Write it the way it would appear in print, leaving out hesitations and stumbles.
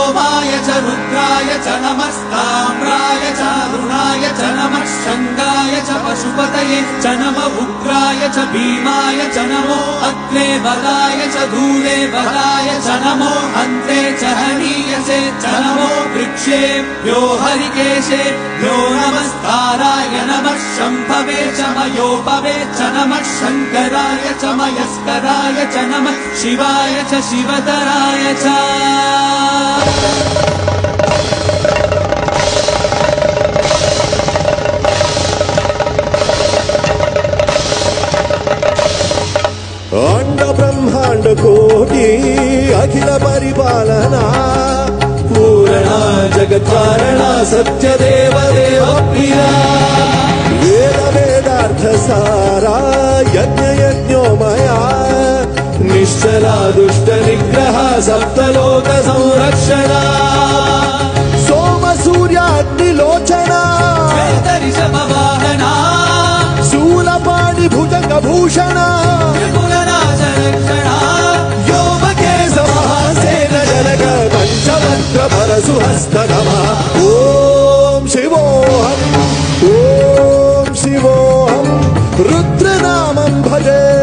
सोमाय च रुद्राय च नमस्ताम्राय च अरुणाय च नमः शङ्गाय च पशुपतये च नमः उग्राय च भीमाय च नमो अग्ने बलाय च धूले बलाय च नमो अन्ते च हनीयसे च नमो वृक्षेभ्यो हरिकेशेभ्यो नमस्ताराय नमः शम्भवे च मयोपवे च नमः शङ्कराय च मयस्कराय च नमः शिवाय च शिवतराय च अंड ब्रह्मांड कोटि अखिल परिपालना पूरणा जगत्कारणा सत्यदेव देवप्रिया वेद वेदार्थ सारा यज्ञ यज्ञोमया निश्चला दुष्ट निग्रह सप्तलोक संरक्षणा सोम सूर्याग्निलोचना ऋषभवाहना शूलपाणि भुजंग भूषणा पंचवक्त्र परशुहस्त नमः ओम शिवोऽहम् रुद्रनामं भजे।